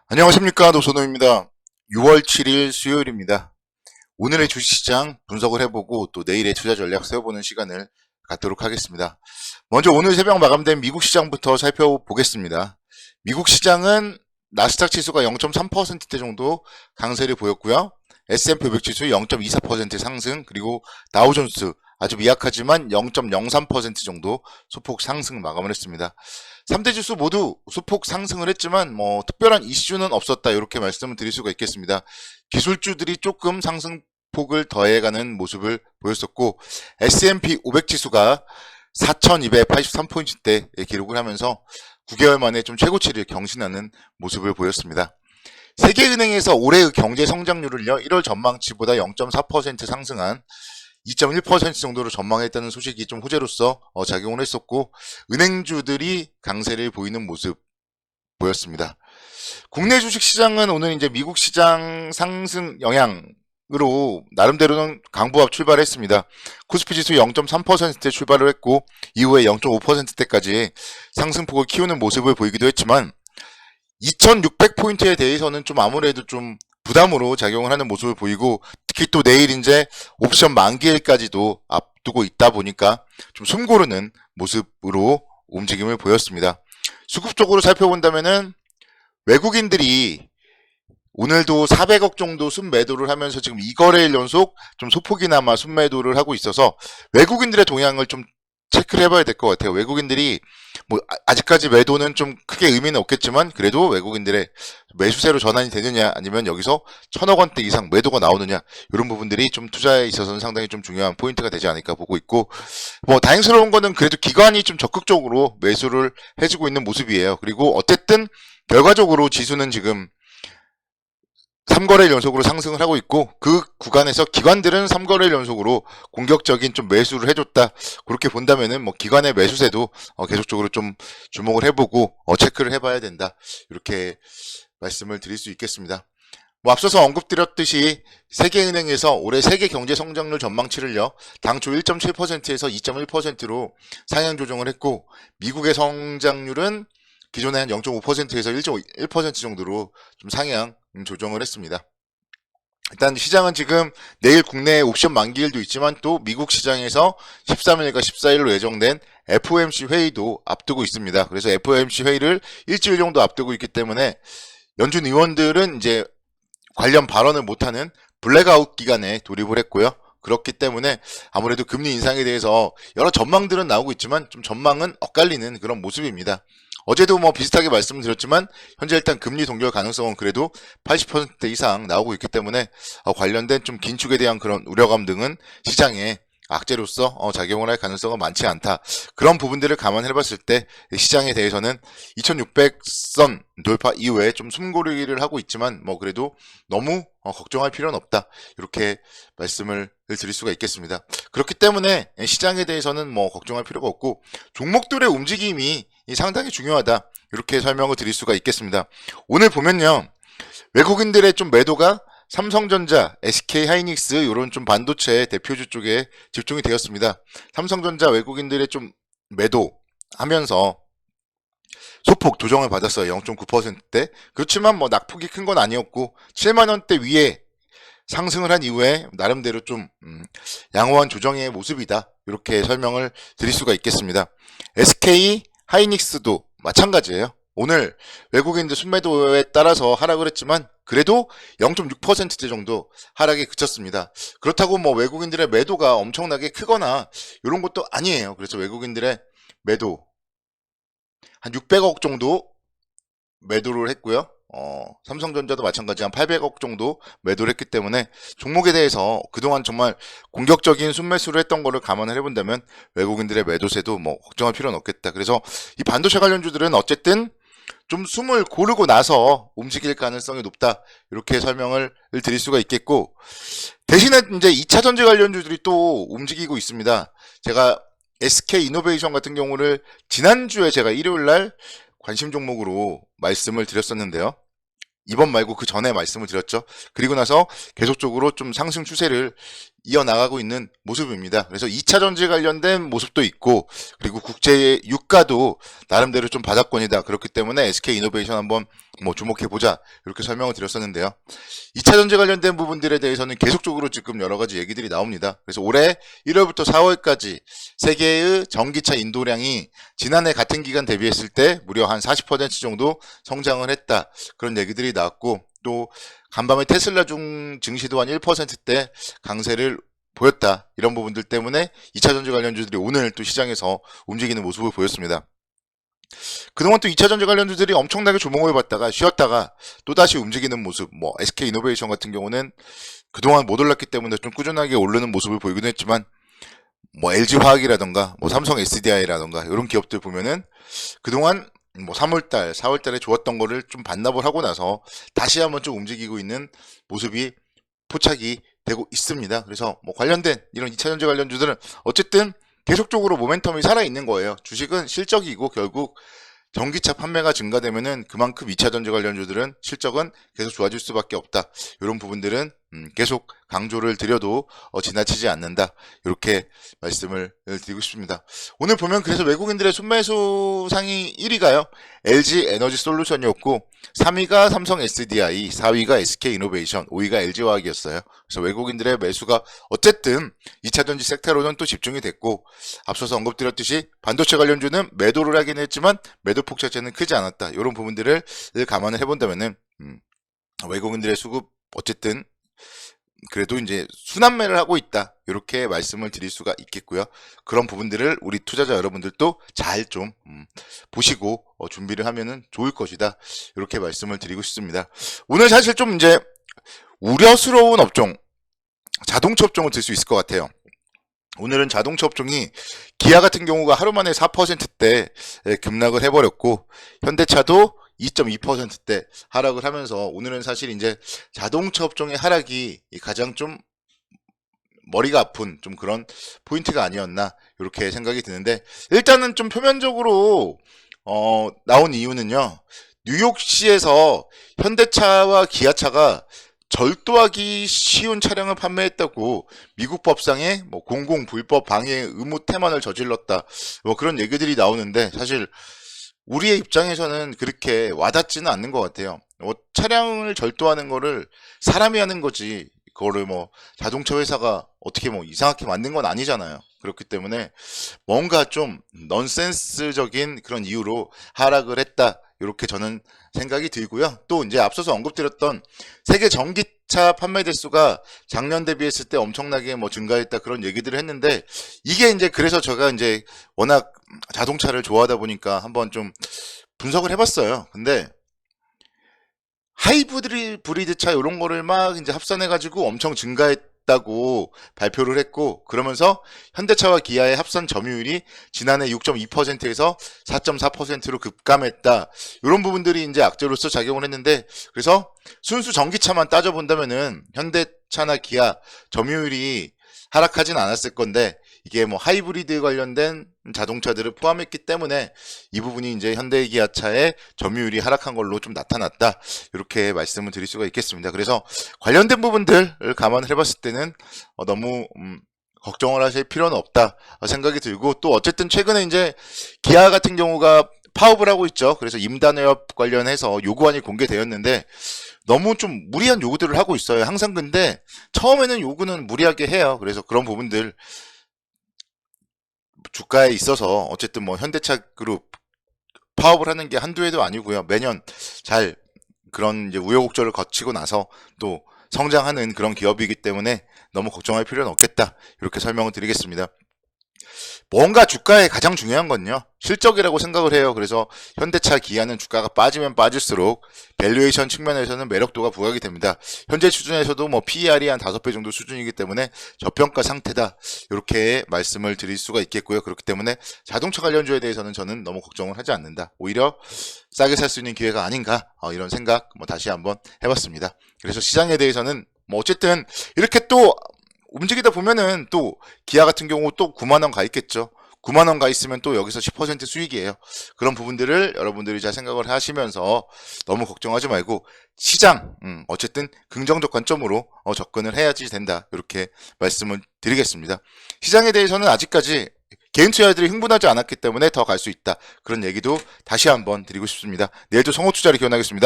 안녕하십니까, 노선호입니다. 6월 7일 수요일입니다. 오늘의 주식시장 분석을 해보고 또 내일의 투자 전략 세워보는 시간을 갖도록 하겠습니다. 먼저 오늘 새벽 마감된 미국 시장부터 살펴보겠습니다. 미국 시장은 나스닥 지수가 0.3%대 정도 강세를 보였고요. S&P 500 지수 0.24% 상승, 그리고 다우존스 아주 미약하지만 0.03% 정도 소폭 상승 마감을 했습니다. 3대 지수 모두 소폭 상승을 했지만 특별한 이슈는 없었다, 이렇게 말씀을 드릴 수가 있겠습니다. 기술주들이 조금 상승폭을 더해가는 모습을 보였었고, S&P 500 지수가 4283포인트대 기록을 하면서 9개월 만에 좀 최고치를 경신하는 모습을 보였습니다. 세계은행에서 올해의 경제 성장률을요, 1월 전망치보다 0.4% 상승한 2.1% 정도로 전망했다는 소식이 좀 호재로서 작용을 했었고, 은행주들이 강세를 보이는 모습 보였습니다. 국내 주식 시장은 오늘 이제 미국 시장 상승 영향으로 나름대로는 강보합 출발했습니다. 코스피 지수 0.3%대 출발을 했고, 이후에 0.5%대까지 상승폭을 키우는 모습을 보이기도 했지만, 2600포인트에 대해서는 좀 아무래도 좀 부담으로 작용을 하는 모습을 보이고, 특히 또 내일 이제 옵션 만기일까지도 앞두고 있다 보니까 좀 숨고르는 모습으로 움직임을 보였습니다. 수급적으로 살펴본다면은 외국인들이 오늘도 400억 정도 순매도를 하면서 지금 2거래일 연속 좀 소폭이나마 순매도를 하고 있어서 외국인들의 동향을 좀 체크를 해봐야 될 것 같아요. 외국인들이 아직까지 매도는 좀 크게 의미는 없겠지만, 그래도 외국인들의 매수세로 전환이 되느냐, 아니면 여기서 1000억 원대 이상 매도가 나오느냐, 이런 부분들이 좀 투자에 있어서는 상당히 좀 중요한 포인트가 되지 않을까 보고 있고, 다행스러운 거는 그래도 기관이 좀 적극적으로 매수를 해주고 있는 모습이에요. 그리고 어쨌든 결과적으로 지수는 지금 3거래일 연속으로 상승을 하고 있고, 그 구간에서 기관들은 3거래일 연속으로 공격적인 좀 매수를 해줬다, 그렇게 본다면은 기관의 매수세도 계속적으로 좀 주목을 해보고 체크를 해봐야 된다, 이렇게 말씀을 드릴 수 있겠습니다. 앞서서 언급드렸듯이 세계은행에서 올해 세계 경제 성장률 전망치를요, 당초 1.7%에서 2.1%로 상향 조정을 했고, 미국의 성장률은 기존에 한 0.5%에서 1.1% 정도로 좀 상향 조정을 했습니다. 일단 시장은 지금 내일 국내 옵션 만기일도 있지만, 또 미국 시장에서 13일과 14일로 예정된 FOMC 회의도 앞두고 있습니다. 그래서 FOMC 회의를 일주일 정도 앞두고 있기 때문에 연준 의원들은 이제 관련 발언을 못하는 블랙아웃 기간에 돌입을 했고요. 그렇기 때문에 아무래도 금리 인상에 대해서 여러 전망들은 나오고 있지만 좀 전망은 엇갈리는 그런 모습입니다. 어제도 비슷하게 말씀드렸지만, 현재 일단 금리 동결 가능성은 그래도 80% 이상 나오고 있기 때문에 관련된 좀 긴축에 대한 그런 우려감 등은 시장에 악재로서 작용을 할 가능성은 많지 않다. 그런 부분들을 감안해봤을 때 시장에 대해서는 2600선 돌파 이후에 좀 숨고르기를 하고 있지만, 그래도 너무 걱정할 필요는 없다, 이렇게 말씀을 드릴 수가 있겠습니다. 그렇기 때문에 시장에 대해서는 걱정할 필요가 없고, 종목들의 움직임이 상당히 중요하다, 이렇게 설명을 드릴 수가 있겠습니다. 오늘 보면요, 외국인들의 좀 매도가 삼성전자, SK하이닉스 이런 좀 반도체 대표주 쪽에 집중이 되었습니다. 삼성전자 외국인들의 좀 매도하면서 소폭 조정을 받았어요. 0.9%대. 그렇지만 낙폭이 큰 건 아니었고, 7만 원대 위에 상승을 한 이후에 나름대로 좀 양호한 조정의 모습이다, 이렇게 설명을 드릴 수가 있겠습니다. SK 하이닉스도 마찬가지예요. 오늘 외국인들 순매도에 따라서 하락을 했지만 그래도 0.6%대 정도 하락에 그쳤습니다. 그렇다고 외국인들의 매도가 엄청나게 크거나 이런 것도 아니에요. 그래서 외국인들의 매도 한 600억 정도 매도를 했고요. 삼성전자도 마찬가지 한 800억 정도 매도를 했기 때문에 종목에 대해서 그동안 정말 공격적인 순매수를 했던 거를 감안을 해본다면 외국인들의 매도세도 걱정할 필요는 없겠다. 그래서 이 반도체 관련주들은 어쨌든 좀 숨을 고르고 나서 움직일 가능성이 높다, 이렇게 설명을 드릴 수가 있겠고, 대신에 이제 2차 전지 관련주들이 또 움직이고 있습니다. 제가 SK 이노베이션 같은 경우를 지난주에 제가 일요일날 관심 종목으로 말씀을 드렸었는데요. 이번 말고 그 전에 말씀을 드렸죠. 그리고 나서 계속적으로 좀 상승 추세를 이어나가고 있는 모습입니다. 그래서 2차 전지 관련된 모습도 있고, 그리고 국제 유가도 나름대로 좀 바닥권이다. 그렇기 때문에 SK이노베이션 한번 뭐 주목해보자. 이렇게 설명을 드렸었는데요. 2차 전지 관련된 부분들에 대해서는 계속적으로 지금 여러 가지 얘기들이 나옵니다. 그래서 올해 1월부터 4월까지 세계의 전기차 인도량이 지난해 같은 기간 대비했을 때 무려 한 40% 정도 성장을 했다. 그런 얘기들이 나왔고, 또 간밤에 테슬라 증시도 한 1%대 강세를 보였다. 이런 부분들 때문에 2차 전지 관련주들이 오늘 또 시장에서 움직이는 모습을 보였습니다. 그동안 또 2차 전지 관련주들이 엄청나게 주목을 받다가 쉬었다가 또다시 움직이는 모습, 뭐 SK이노베이션 같은 경우는 그동안 못 올랐기 때문에 좀 꾸준하게 오르는 모습을 보이긴 했지만, 뭐 LG화학이라던가 뭐 삼성 SDI라던가 이런 기업들 보면은 그동안 뭐 3월달, 4월달에 좋았던 거를 좀 반납을 하고 나서 다시 한번 좀 움직이고 있는 모습이 포착이 되고 있습니다. 그래서 뭐 관련된 이런 2차 전지 관련주들은 어쨌든 계속적으로 모멘텀이 살아있는 거예요. 주식은 실적이고 결국 전기차 판매가 증가되면은 그만큼 2차 전지 관련주들은 실적은 계속 좋아질 수밖에 없다. 이런 부분들은 계속 강조를 드려도 지나치지 않는다. 이렇게 말씀을 드리고 싶습니다. 오늘 보면 그래서 외국인들의 순매수 상위 1위가요. LG 에너지 솔루션이었고 3위가 삼성 SDI, 4위가 SK이노베이션, 5위가 LG화학이었어요. 그래서 외국인들의 매수가 어쨌든 2차 전지 섹터로는 또 집중이 됐고, 앞서서 언급드렸듯이 반도체 관련주는 매도를 하긴 했지만 매도 폭 자체는 크지 않았다. 이런 부분들을 감안을 해본다면은 외국인들의 수급 어쨌든 그래도 이제 순환매를 하고 있다. 이렇게 말씀을 드릴 수가 있겠고요. 그런 부분들을 우리 투자자 여러분들도 잘 좀 보시고 준비를 하면은 좋을 것이다. 이렇게 말씀을 드리고 싶습니다. 오늘 사실 좀 이제 우려스러운 업종, 자동차 업종을 들 수 있을 것 같아요. 오늘은 자동차 업종이 기아 같은 경우가 하루 만에 4%대 급락을 해버렸고, 현대차도 2.2%대 하락을 하면서 오늘은 사실 이제 자동차 업종의 하락이 가장 좀 머리가 아픈 좀 그런 포인트가 아니었나 이렇게 생각이 드는데, 일단은 좀 표면적으로 나온 이유는요. 뉴욕시에서 현대차와 기아차가 절도하기 쉬운 차량을 판매했다고 미국 법상에 뭐 공공 불법 방해 의무 태만을 저질렀다. 뭐 그런 얘기들이 나오는데, 사실 우리의 입장에서는 그렇게 와닿지는 않는 것 같아요. 차량을 절도하는 거를 사람이 하는 거지, 그거를 뭐 자동차 회사가 어떻게 뭐 이상하게 만든 건 아니잖아요. 그렇기 때문에 뭔가 좀 넌센스적인 그런 이유로 하락을 했다. 이렇게 저는 생각이 들고요. 또 이제 앞서서 언급드렸던 세계 전기차 판매 대수가 작년 대비했을 때 엄청나게 뭐 증가했다, 그런 얘기들을 했는데, 이게 이제 그래서 제가 이제 워낙 자동차를 좋아하다 보니까 한번 좀 분석을 해봤어요. 근데 하이브리드 차 이런 거를 막 이제 합산해가지고 엄청 증가했다고 발표를 했고, 그러면서 현대차와 기아의 합산 점유율이 지난해 6.2%에서 4.4%로 급감했다. 이런 부분들이 이제 악재로서 작용을 했는데, 그래서 순수 전기차만 따져본다면은 현대차나 기아 점유율이 하락하진 않았을 건데, 이게 뭐 하이브리드 관련된 자동차들을 포함했기 때문에 이 부분이 이제 현대기아차의 점유율이 하락한 걸로 좀 나타났다. 이렇게 말씀을 드릴 수가 있겠습니다. 그래서 관련된 부분들을 감안을 해봤을 때는 너무 걱정을 하실 필요는 없다 생각이 들고, 또 어쨌든 최근에 이제 기아 같은 경우가 파업을 하고 있죠. 그래서 임단회업 관련해서 요구안이 공개되었는데 너무 좀 무리한 요구들을 하고 있어요. 항상. 근데 처음에는 요구는 무리하게 해요. 그래서 그런 부분들 주가에 있어서 어쨌든 뭐 현대차 그룹 파업을 하는 게 한두 해도 아니고요. 매년 잘 그런 이제 우여곡절을 거치고 나서 또 성장하는 그런 기업이기 때문에 너무 걱정할 필요는 없겠다. 이렇게 설명을 드리겠습니다. 뭔가 주가에 가장 중요한 건요, 실적이라고 생각을 해요. 그래서 현대차, 기아는 주가가 빠지면 빠질수록 밸류에이션 측면에서는 매력도가 부각이 됩니다. 현재 수준에서도 뭐 PER이 한 5배 정도 수준이기 때문에 저평가 상태다. 이렇게 말씀을 드릴 수가 있겠고요. 그렇기 때문에 자동차 관련주에 대해서는 저는 너무 걱정을 하지 않는다. 오히려 싸게 살 수 있는 기회가 아닌가, 이런 생각 뭐 다시 한번 해봤습니다. 그래서 시장에 대해서는 뭐 어쨌든 이렇게 또 움직이다 보면은 또 기아 같은 경우 또 9만원 가 있겠죠. 9만 원 가 있으면 또 여기서 10% 수익이에요. 그런 부분들을 여러분들이 잘 생각을 하시면서 너무 걱정하지 말고 시장, 어쨌든 긍정적 관점으로 접근을 해야지 된다. 이렇게 말씀을 드리겠습니다. 시장에 대해서는 아직까지 개인 투자자들이 흥분하지 않았기 때문에 더 갈 수 있다. 그런 얘기도 다시 한번 드리고 싶습니다. 내일도 성호 투자를 기원하겠습니다.